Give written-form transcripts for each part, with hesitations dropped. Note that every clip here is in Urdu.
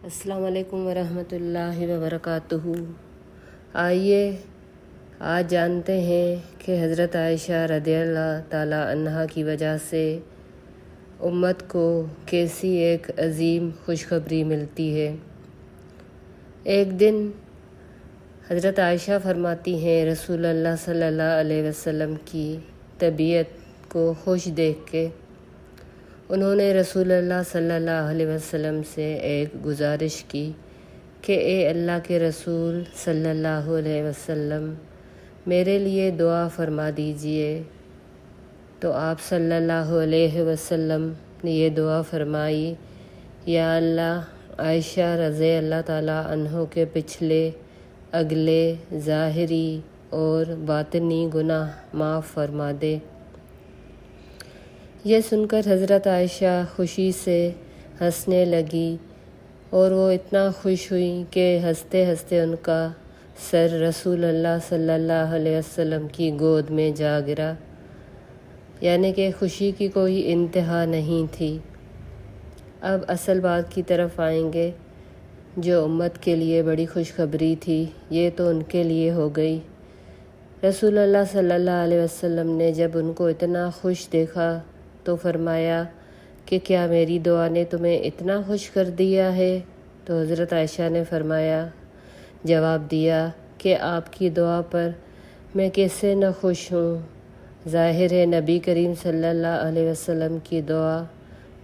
السلام علیکم ورحمۃ اللہ وبرکاتہ۔ آئیے آج جانتے ہیں کہ حضرت عائشہ رضی اللہ تعالی عنہا کی وجہ سے امت کو کیسی ایک عظیم خوشخبری ملتی ہے۔ ایک دن حضرت عائشہ فرماتی ہیں رسول اللہ صلی اللہ علیہ وسلم کی طبیعت کو خوش دیکھ کے انہوں نے رسول اللہ صلی اللہ علیہ وسلم سے ایک گزارش کی کہ اے اللہ کے رسول صلی اللہ علیہ وسلم میرے لیے دعا فرما دیجئے۔ تو آپ صلی اللہ علیہ وسلم نے یہ دعا فرمائی، یا اللہ عائشہ رضی اللہ تعالی عنہ کے پچھلے اگلے ظاہری اور باطنی گناہ معاف فرما دے۔ یہ سن کر حضرت عائشہ خوشی سے ہنسنے لگی اور وہ اتنا خوش ہوئی کہ ہنستے ہنستے ان کا سر رسول اللہ صلی اللہ علیہ وسلم کی گود میں جا گرا، یعنی کہ خوشی کی کوئی انتہا نہیں تھی۔ اب اصل بات کی طرف آئیں گے۔ جو امت کے لیے بڑی خوشخبری تھی یہ تو ان کے لیے ہو گئی۔ رسول اللہ صلی اللہ علیہ وسلم نے جب ان کو اتنا خوش دیکھا تو فرمایا کہ کیا میری دعا نے تمہیں اتنا خوش کر دیا ہے؟ تو حضرت عائشہ نے جواب دیا کہ آپ کی دعا پر میں کیسے نہ خوش ہوں۔ ظاہر ہے نبی کریم صلی اللہ علیہ وسلم کی دعا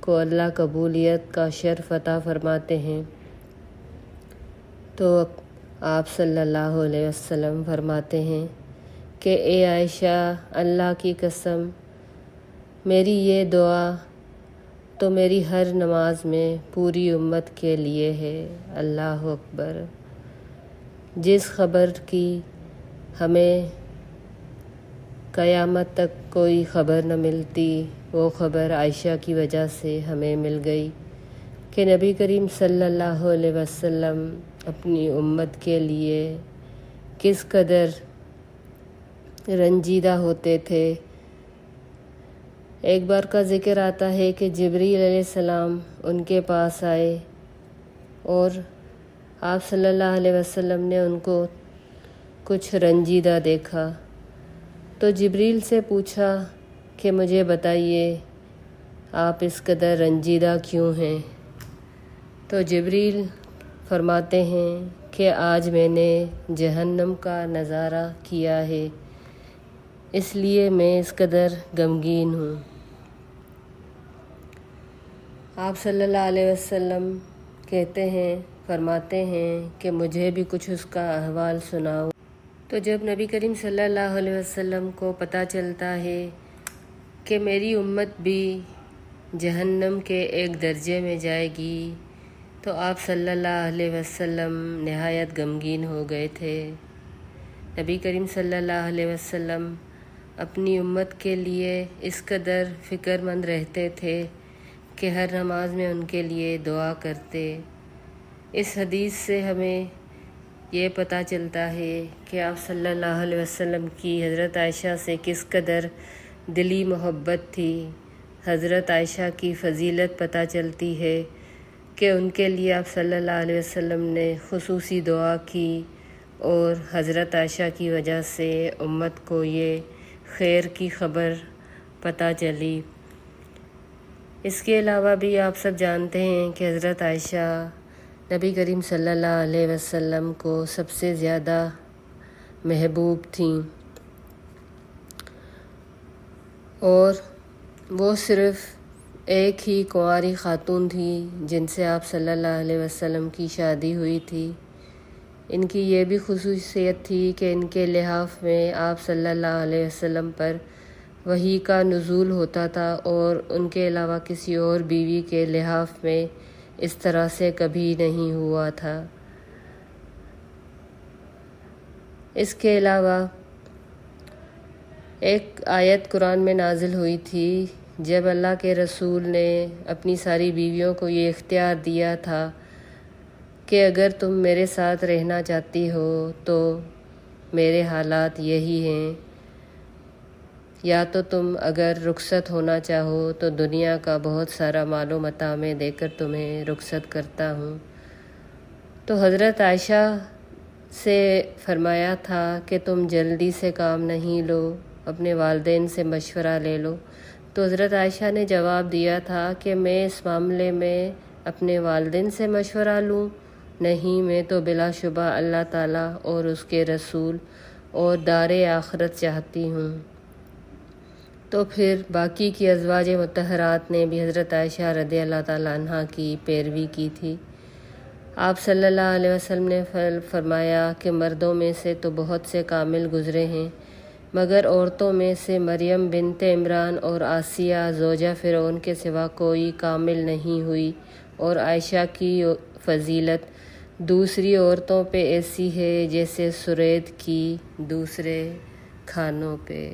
کو اللہ قبولیت کا شرف عطا فرماتے ہیں۔ تو آپ صلی اللہ علیہ وسلم فرماتے ہیں کہ اے عائشہ، اللہ کی قسم میری یہ دعا تو میری ہر نماز میں پوری امت کے لیے ہے۔ اللہ اکبر۔ جس خبر کی ہمیں قیامت تک کوئی خبر نہ ملتی وہ خبر عائشہ کی وجہ سے ہمیں مل گئی کہ نبی کریم صلی اللہ علیہ وسلم اپنی امت کے لیے کس قدر رنجیدہ ہوتے تھے۔ ایک بار کا ذکر آتا ہے کہ جبریل علیہ السلام ان کے پاس آئے اور آپ صلی اللہ علیہ وسلم نے ان کو کچھ رنجیدہ دیکھا تو جبریل سے پوچھا کہ مجھے بتائیے آپ اس قدر رنجیدہ کیوں ہیں؟ تو جبریل فرماتے ہیں کہ آج میں نے جہنم کا نظارہ کیا ہے، اس لیے میں اس قدر غمگین ہوں۔ آپ صلی اللہ علیہ وسلم فرماتے ہیں کہ مجھے بھی کچھ اس کا احوال سناؤ۔ تو جب نبی کریم صلی اللہ علیہ وسلم کو پتہ چلتا ہے کہ میری امت بھی جہنم کے ایک درجے میں جائے گی تو آپ صلی اللہ علیہ وسلم نہایت غمگین ہو گئے تھے۔ نبی کریم صلی اللہ علیہ وسلم اپنی امت کے لیے اس قدر فکر مند رہتے تھے کہ ہر نماز میں ان کے لیے دعا کرتے۔ اس حدیث سے ہمیں یہ پتہ چلتا ہے کہ آپ صلی اللہ علیہ وسلم کی حضرت عائشہ سے کس قدر دلی محبت تھی۔ حضرت عائشہ کی فضیلت پتہ چلتی ہے کہ ان کے لیے آپ صلی اللہ علیہ وسلم نے خصوصی دعا کی اور حضرت عائشہ کی وجہ سے امت کو یہ خیر کی خبر پتہ چلی۔ اس کے علاوہ بھی آپ سب جانتے ہیں کہ حضرت عائشہ نبی کریم صلی اللہ علیہ وسلم کو سب سے زیادہ محبوب تھیں اور وہ صرف ایک ہی کنواری خاتون تھی جن سے آپ صلی اللہ علیہ وسلم کی شادی ہوئی تھی۔ ان کی یہ بھی خصوصیت تھی کہ ان کے لحاف میں آپ صلی اللہ علیہ وسلم پر وحی کا نزول ہوتا تھا اور ان کے علاوہ کسی اور بیوی کے لحاف میں اس طرح سے کبھی نہیں ہوا تھا۔ اس کے علاوہ ایک آیت قرآن میں نازل ہوئی تھی جب اللہ کے رسول نے اپنی ساری بیویوں کو یہ اختیار دیا تھا کہ اگر تم میرے ساتھ رہنا چاہتی ہو تو میرے حالات یہی ہیں، یا تو تم اگر رخصت ہونا چاہو تو دنیا کا بہت سارا مال و متاع میں دے کر تمہیں رخصت کرتا ہوں، تو حضرت عائشہ سے فرمایا تھا کہ تم جلدی سے کام نہیں لو، اپنے والدین سے مشورہ لے لو۔ تو حضرت عائشہ نے جواب دیا تھا کہ میں اس معاملے میں اپنے والدین سے مشورہ لوں؟ نہیں، میں تو بلا شبہ اللہ تعالیٰ اور اس کے رسول اور دار آخرت چاہتی ہوں۔ تو پھر باقی کی ازواج مطہرات نے بھی حضرت عائشہ رضی اللہ تعالیٰ عنہ کی پیروی کی تھی۔ آپ صلی اللہ علیہ وسلم نے فرمایا کہ مردوں میں سے تو بہت سے کامل گزرے ہیں، مگر عورتوں میں سے مریم بنت عمران اور آسیہ زوجہ فرعون کے سوا کوئی کامل نہیں ہوئی، اور عائشہ کی فضیلت دوسری عورتوں پہ ایسی ہے جیسے سرید کی دوسرے کھانوں پہ۔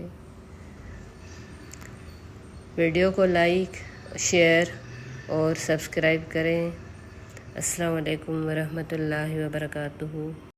ویڈیو کو لائک، شیئر اور سبسکرائب کریں۔ السلام علیکم ورحمۃ اللہ وبرکاتہ۔